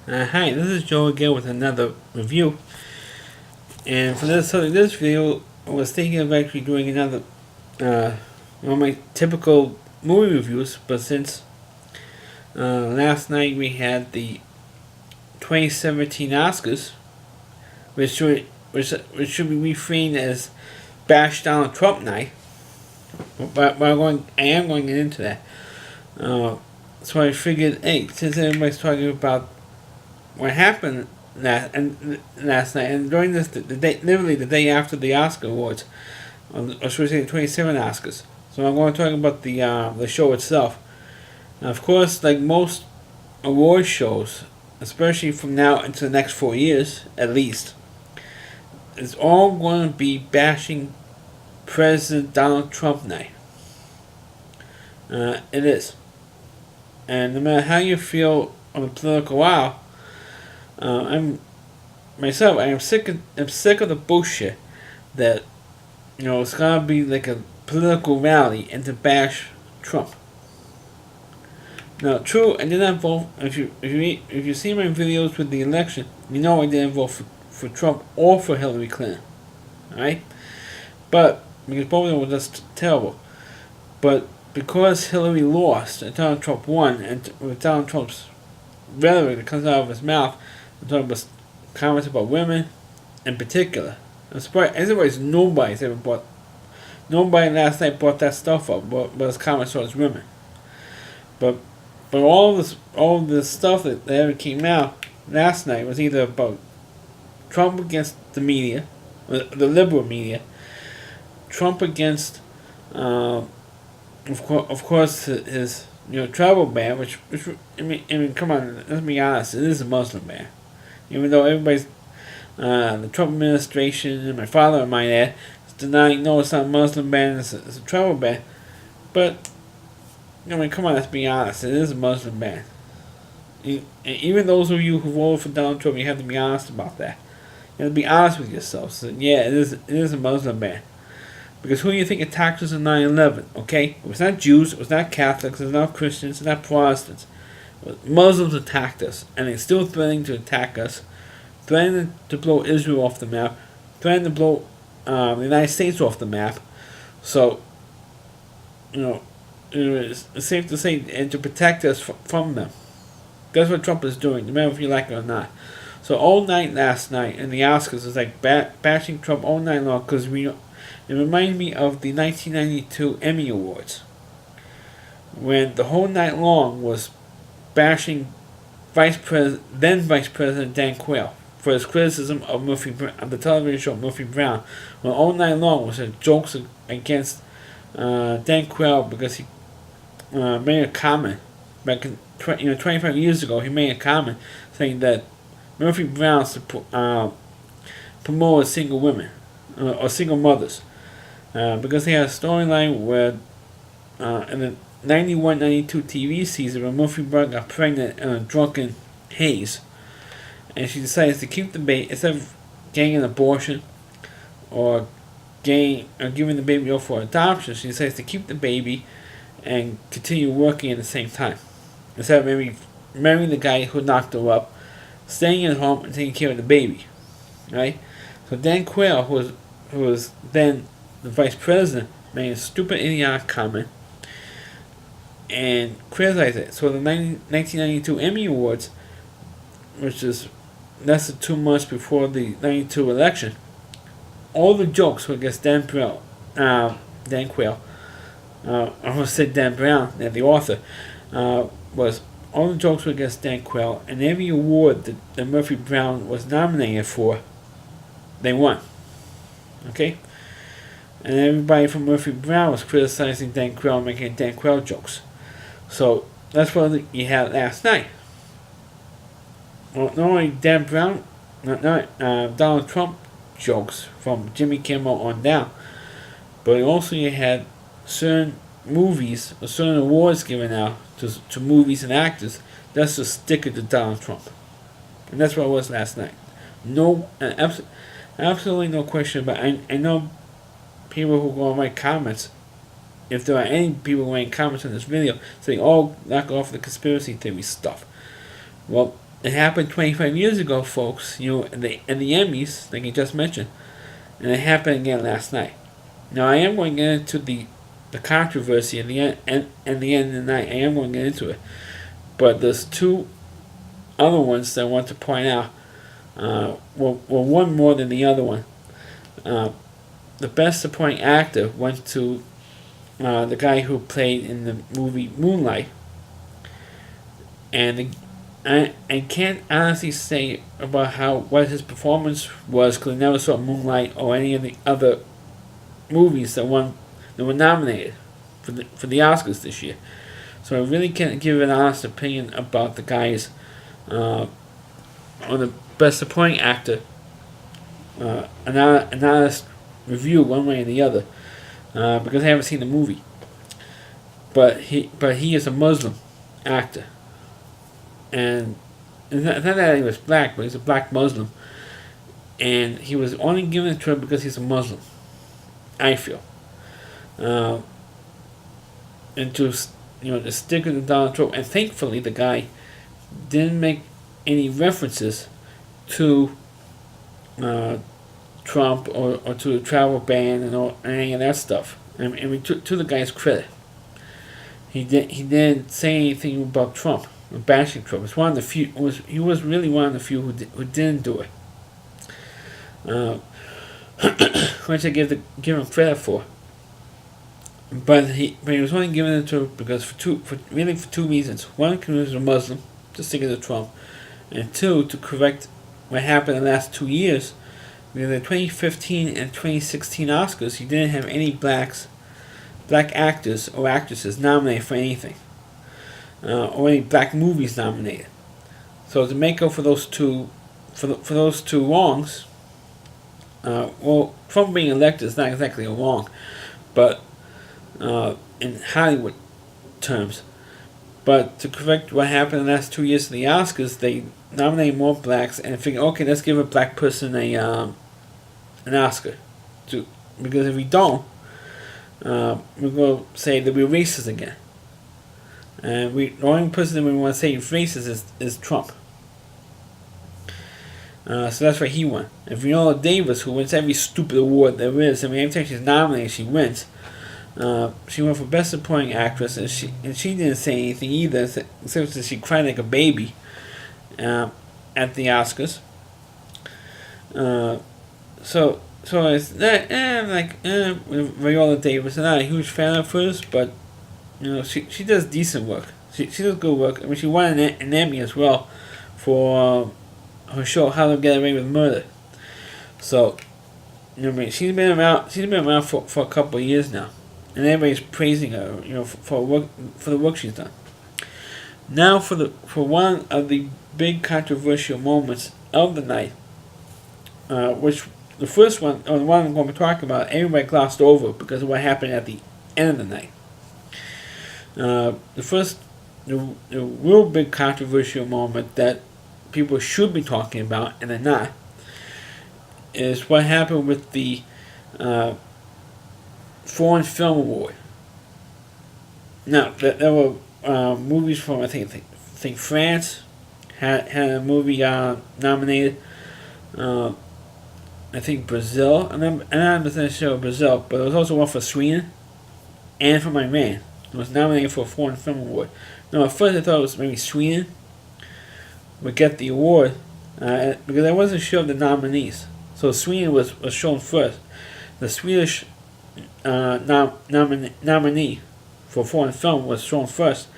Hi, this is Joe again with another review. And for this video, I was thinking of actually doing another one of my typical movie reviews. But since last night we had the 2017 Oscars, which should be reframed as Bash Donald Trump Night, but I am going to get into that. So I figured, hey, since everybody's talking about what happened last night, and during the day, literally the day after the Oscar awards, or should I say the 27 Oscars. So I'm going to talk about the show itself. Now, of course, like most award shows, especially from now into the next 4 years at least, it's all going to be bashing President Donald Trump night. It is, and no matter how you feel on the political aisle, I'm myself. I am sick of the bullshit that it's gonna be like a political rally and to bash Trump. Now, true, I did not vote. If you see my videos with the election, you know I didn't vote for Trump or for Hillary Clinton. All right, but because both of them were just terrible. But because Hillary lost and Donald Trump won, and with Donald Trump's rhetoric that comes out of his mouth, I'm talking about comments about women in particular. I'm surprised. Anyways, nobody last night brought that stuff up, but his comments towards women. But all this stuff that ever came out last night was either about Trump against the media, the liberal media, Trump against, of course, his travel ban, which I mean, come on, let's be honest, it is a Muslim ban. Even though everybody's, the Trump administration and my father and my dad is denying, no, it's not a Muslim ban, it's a travel ban. But, I mean, come on, let's be honest, it is a Muslim ban. Even those of you who voted for Donald Trump, you have to be honest about that. You have to be honest with yourselves. So, yeah, it is a Muslim ban. Because who do you think attacked us in 9/11? Okay? It was not Jews, it was not Catholics, it was not Christians, it was not Protestants. Muslims attacked us, and they're still threatening to attack us, threatening to blow Israel off the map, threatening to blow the United States off the map. So, it's safe to say, and to protect us from them. That's what Trump is doing, no matter if you like it or not. So all night last night in the Oscars was like bashing Trump all night long, because it reminded me of the 1992 Emmy Awards, when the whole night long was bashing then Vice President Dan Quayle for his criticism of the television show Murphy Brown. Well, all night long was jokes against Dan Quayle because he made a comment back in 25 years ago. He made a comment saying that Murphy Brown promoted single women or single mothers because they had a storyline where in the 91-92 TV season when Murphy Brown got pregnant in a drunken haze, and she decides to keep the baby instead of getting an abortion or giving the baby up for adoption. She decides to keep the baby and continue working at the same time instead of maybe marrying the guy who knocked her up, staying at home and taking care of the baby, right? So Dan Quayle, who was then the vice president, made a stupid, idiotic comment and criticized it. So the 1992 Emmy Awards, which is less than 2 months before the 92 election, all the jokes were against Dan Quayle. I almost said Dan Brown, the author, was all the jokes were against Dan Quayle, and every award that Murphy Brown was nominated for, they won. Okay? And everybody from Murphy Brown was criticizing Dan Quayle, making Dan Quayle jokes. So that's what you had last night. Well, not only Dan Brown, Donald Trump jokes from Jimmy Kimmel on down, but also you had certain movies or certain awards given out to movies and actors that's just stick it to Donald Trump. And that's what it was last night. No, absolutely no question about it. I know people who go and write comments, if there are any people writing comments on this video, saying, oh, knock off the conspiracy theory stuff. Well, it happened 25 years ago, folks. And the Emmys, like you just mentioned, and it happened again last night. Now I am going to get into the controversy at the end and the end of the night. I am going to get into it, but there's two other ones that I want to point out. One more than the other one. The best supporting actor went to the guy who played in the movie Moonlight, and I can't honestly say about what his performance was because I never saw Moonlight or any of the other movies that were nominated for the Oscars this year. So I really can't give an honest opinion about the guys on the best supporting actor. An honest review one way or the other because I haven't seen the movie. But he is a Muslim actor, and it's not that he was black, but he's a black Muslim, and he was only given it to him because he's a Muslim. I feel, and to stick with Donald Trump, and thankfully the guy didn't make any references to Trump or to the travel ban and any of that stuff. I mean, to the guy's credit, he didn't say anything about Trump or bashing Trump. It's one of the few. He was really one of the few who didn't do it. Which I give him credit for. But he was only given it to him because for two reasons. One, because he was a Muslim, to stick it to Trump, and two, to correct what happened in the last 2 years. Because in the 2015 and 2016 Oscars, he didn't have any black actors or actresses nominated for anything, or any black movies nominated. So to make up for those two wrongs, Trump being elected is not exactly a wrong, but in Hollywood terms. But to correct what happened in the last 2 years of the Oscars, they nominated more blacks and figured, okay, let's give a black person an Oscar. Because if we don't, we're going to say that we're racist again. And the only person that we want to say is racist is Trump. So that's why he won. And Viola Davis, who wins every stupid award there is, I mean, every time she's nominated, she wins. She won for Best Supporting Actress, and she didn't say anything either, except that she cried like a baby at the Oscars. So it's not, Viola Davis. I'm not a huge fan of hers, but she does decent work. She does good work. I mean, she won an Emmy as well for her show How to Get Away with Murder. So she's been around for a couple of years now, and everybody's praising her, for the work she's done. Now for one of the big controversial moments of the night, which the first one, or the one I'm going to be talking about, everybody glossed over because of what happened at the end of the night. The real big controversial moment that people should be talking about, and they're not, is what happened with the Foreign Film Award. Now, there were movies from, I think France had a movie nominated. I think Brazil, and I'm not sure Brazil, but there was also one for Sweden and from Iran. It was nominated for a Foreign Film Award. Now, at first I thought it was maybe Sweden would get the award because I wasn't sure of the nominees. So Sweden was shown first. The Swedish nominee for foreign film was shown first,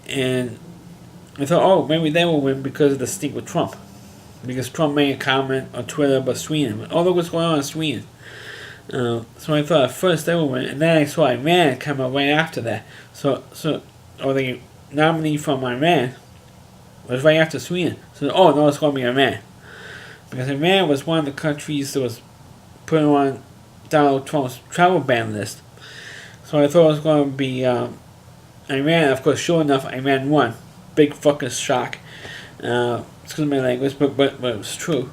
and I thought, oh, maybe they will win because of the stink with Trump, because Trump made a comment on Twitter about Sweden. Oh, look what's going on in Sweden. So I thought at first they will win, and then I saw Iran come out right after that. So the nominee from Iran was right after Sweden. So no, it's going to be Iran, because Iran was one of the countries that was put on Donald Trump's travel ban list. So I thought it was going to be Iran. Of course, sure enough, Iran won. Big fucking shock. Excuse my language, but it was true.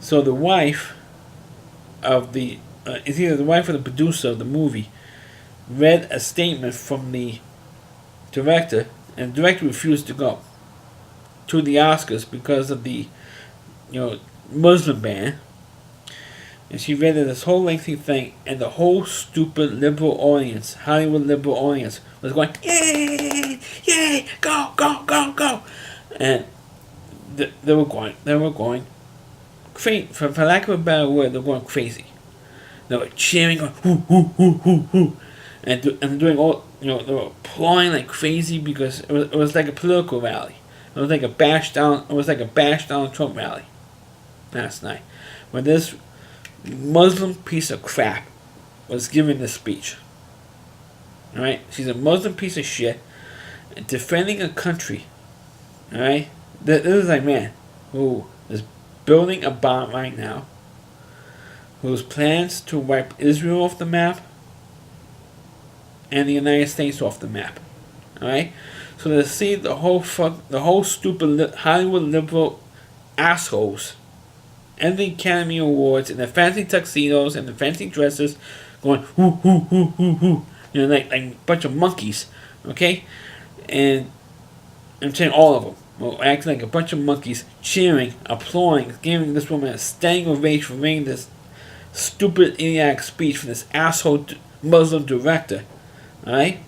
So the wife of the is either the wife or the producer of the movie read a statement from the director, and the director refused to go. to the Oscars because of the, Muslim ban. And she read this whole lengthy thing, and the whole stupid liberal audience, Hollywood liberal audience, was going, yay, yay, go, go, go, go. And they were going crazy. For lack of a better word, they were going crazy. They were cheering, going, hoo, hoo, hoo, hoo, hoo. And doing all, they were applauding like crazy because it was like a political rally. It was like a bash Donald Trump rally last night, when this Muslim piece of crap was giving this speech. Alright? She's a Muslim piece of shit defending a country. Alright? This is a man who is building a bomb right now, whose plans to wipe Israel off the map and the United States off the map. Alright? So to see the whole stupid Hollywood liberal assholes and the Academy Awards and the fancy tuxedos and the fancy dresses going whoo whoo whoo whoo whoo, like a bunch of monkeys, okay? And I'm saying all of them, acting like a bunch of monkeys, cheering, applauding, giving this woman a standing ovation for making this stupid idiotic speech from this asshole Muslim director, alright?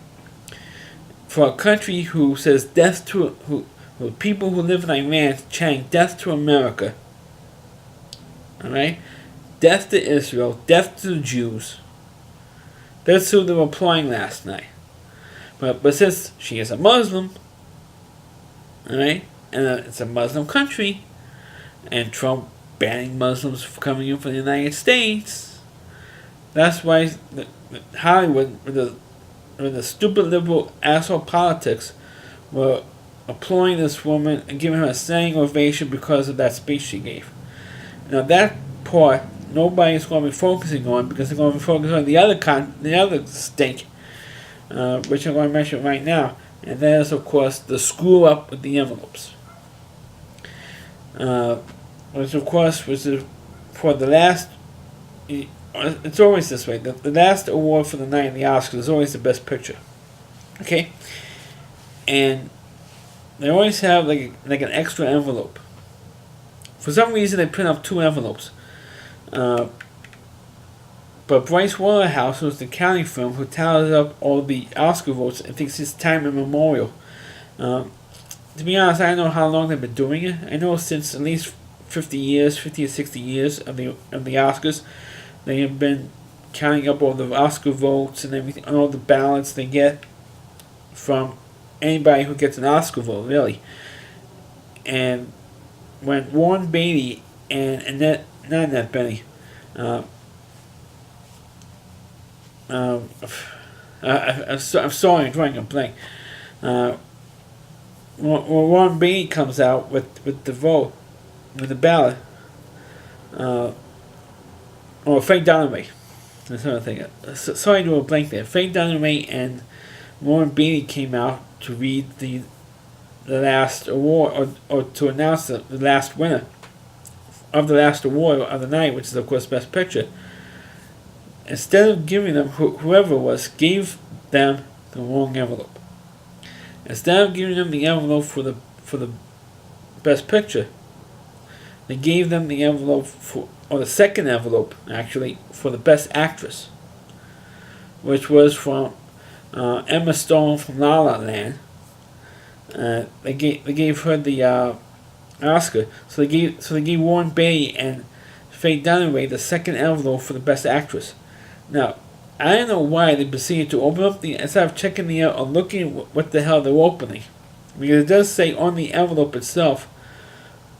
For a country who says death to who people who live in Iran chanting death to America. Alright? Death to Israel, death to the Jews. That's who they were applying last night. But since she is a Muslim, alright, and it's a Muslim country, and Trump banning Muslims from coming in from the United States, that's why Hollywood, with the stupid liberal asshole politics, were applauding this woman and giving her a standing ovation because of that speech she gave. Now that part nobody's going to be focusing on because they're going to be focusing on the other stink, which I'm going to mention right now, and that is of course the screw up with the envelopes. Which of course was for the last. It's always this way. The last award for the night in the Oscars is always the best picture. Okay, and they always have like an extra envelope. For some reason, they print up 2 envelopes. But Bryce Waterhouse, who's the accounting firm who tallies up all the Oscar votes and thinks it's time immemorial. To be honest, I don't know how long they've been doing it. I know since at least 50 or 60 years of the Oscars, they have been counting up all the Oscar votes and everything, and all the ballots they get from anybody who gets an Oscar vote, really. And when Warren Beatty and Annette Bening, I'm sorry, I'm drawing a blank. When Warren Beatty comes out with the vote, with the ballot, or Frank Dunaway, that's another thing. Sorry to a blank there. Frank Dunaway and Warren Beatty came out to read the last award, or to announce the last winner of the last award of the night, which is of course Best Picture. Instead of giving them, whoever it was, gave them the wrong envelope. Instead of giving them the envelope for the Best Picture, they gave them the envelope or the second envelope actually, for the Best Actress, which was from Emma Stone from La La Land. They gave her the Oscar, so they gave Warren Beatty and Faye Dunaway the second envelope for the Best Actress. Now, I don't know why they proceeded to open up instead of checking the or looking at what the hell they're opening, because it does say on the envelope itself.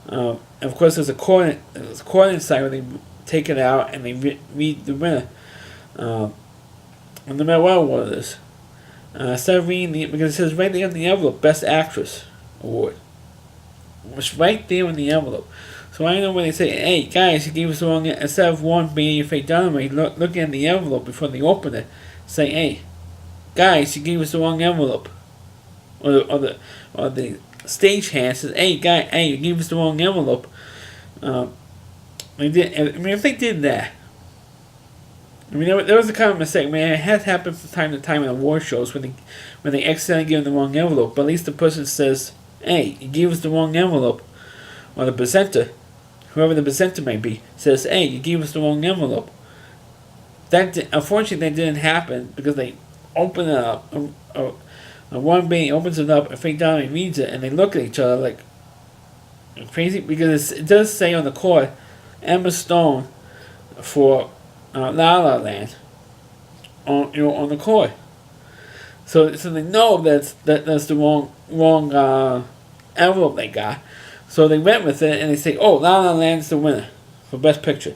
And of course, there's a coordinate site where they take it out and they read the winner. And no matter what award it is. Instead of reading because it says right there on the envelope, Best Actress Award. It's right there in the envelope. So I know when they say, hey guys, you gave us the wrong, instead of Warren Beatty and Faye Dunaway looking at the envelope before they open it, say, hey guys, you gave us the wrong envelope. Or the stagehand says, hey, you gave us the wrong envelope. If they did that, there was a kind of mistake. It has happened from time to time in award shows when they accidentally give them the wrong envelope. But at least the person says, hey, you gave us the wrong envelope. Or the presenter, whoever the presenter may be, says, hey, you gave us the wrong envelope. Unfortunately, that didn't happen because they open it up. One being opens it up, and Faye Dunaway reads it, and they look at each other like crazy because it does say on the card Emma Stone for La La Land on the card. So they know that's the wrong envelope they got. So they went with it and they say, oh, La La Land's the winner for Best Picture.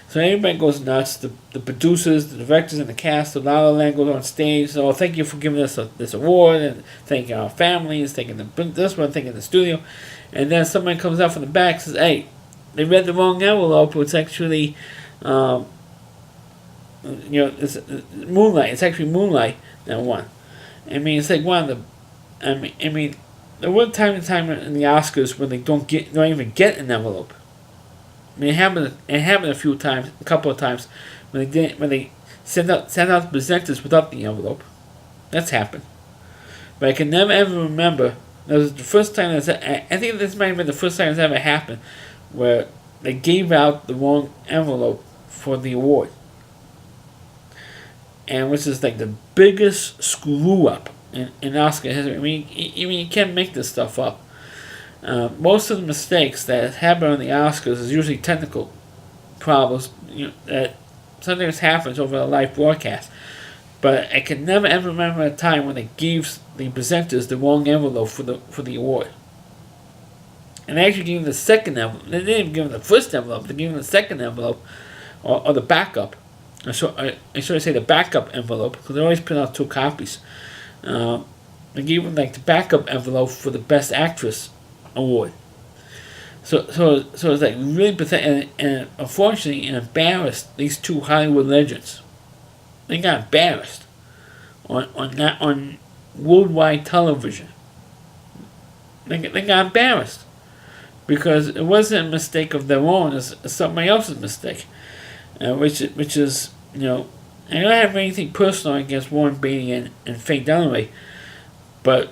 So everybody goes nuts. The producers, the directors, and the cast of La La Land goes on stage. So thank you for giving us this award, and thanking our families, thanking this one, thanking the studio. And then somebody comes out from the back and says, hey, they read the wrong envelope. It's actually, it's Moonlight. It's actually Moonlight that won. I mean, it's like one of the, I mean, there were time to time in the Oscars when they don't even get an envelope. I mean, it happened a couple of times when they send out the presenters without the envelope. That's happened. But I can never ever remember. That was the first time I think this might have been the first time it's ever happened where they gave out the wrong envelope for the award. And which is like the biggest screw up in Oscar history. I mean, you can't make this stuff up. Most of the mistakes that happen on the Oscars is usually technical problems that sometimes happens over a live broadcast. But I can never ever remember a time when they gave the presenters the wrong envelope for the award. And they actually gave them the second envelope. They didn't even give them the first envelope. They gave them the second envelope, or the backup. I should say the backup envelope, because they always print out 2 copies. They gave them like the backup envelope for the Best Actress award. So it's like really pathetic, and unfortunately, it embarrassed these 2 Hollywood legends. They got embarrassed on worldwide television. They got embarrassed because it wasn't a mistake of their own; it's somebody else's mistake. Which is, I don't have anything personal against Warren Beatty and Faye Dunaway, but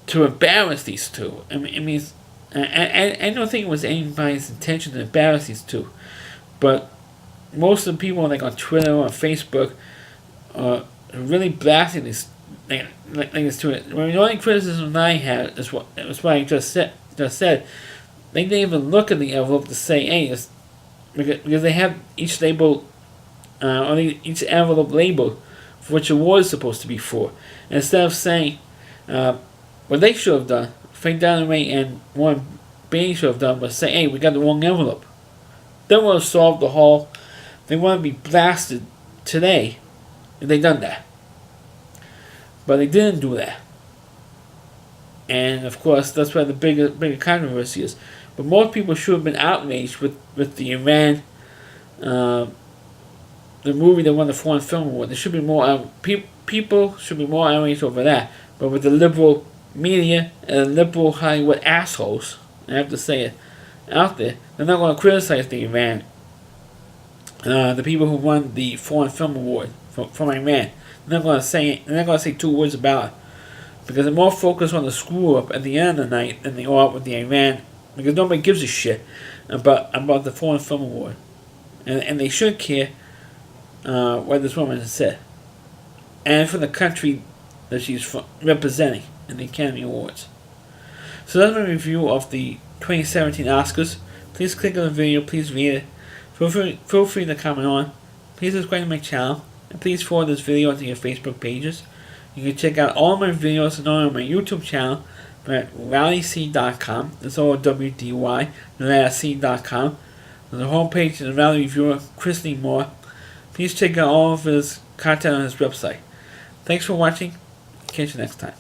to embarrass these 2, I mean, I don't think it was anybody's intention to embarrass these 2, but most of the people like on Twitter or on Facebook are really blasting this this to it. The only criticism I had is what I just said. They didn't even look at the envelope to say, hey, because they have each label, each envelope labeled for which award is supposed to be for. And instead of saying what they should have done, Faye Dunaway and Warren Beatty should have done was say, hey, we got the wrong envelope. That would have solved the whole. They want to be blasted today if they done that. But they didn't do that. And of course, that's where the bigger controversy is. But more people should have been outraged with the Iran, the movie that won the Foreign Film Award. There should be more people should be more outraged over that. But with the liberal media and liberal Hollywood assholes, I have to say it out there, they're not going to criticize the Iran, the people who won the Foreign Film Award from Iran. They're not going to say 2 words about it, because they're more focused on the screw up at the end of the night than they are with the Iran. Because nobody gives a shit about the Foreign Film Award, and they should care what this woman has said, and for the country that she's representing in the Academy Awards. So that's my review of the 2017 Oscars. Please click on the video. Please read it. Feel free to comment on. Please subscribe to my channel, and please forward this video onto your Facebook pages. You can check out all my videos on my YouTube channel at RallyC.com. That's all WDY, C.com. On the homepage is the Rally Reviewer, Chris Lee Moore. Please check out all of his content on his website. Thanks for watching. Catch you next time.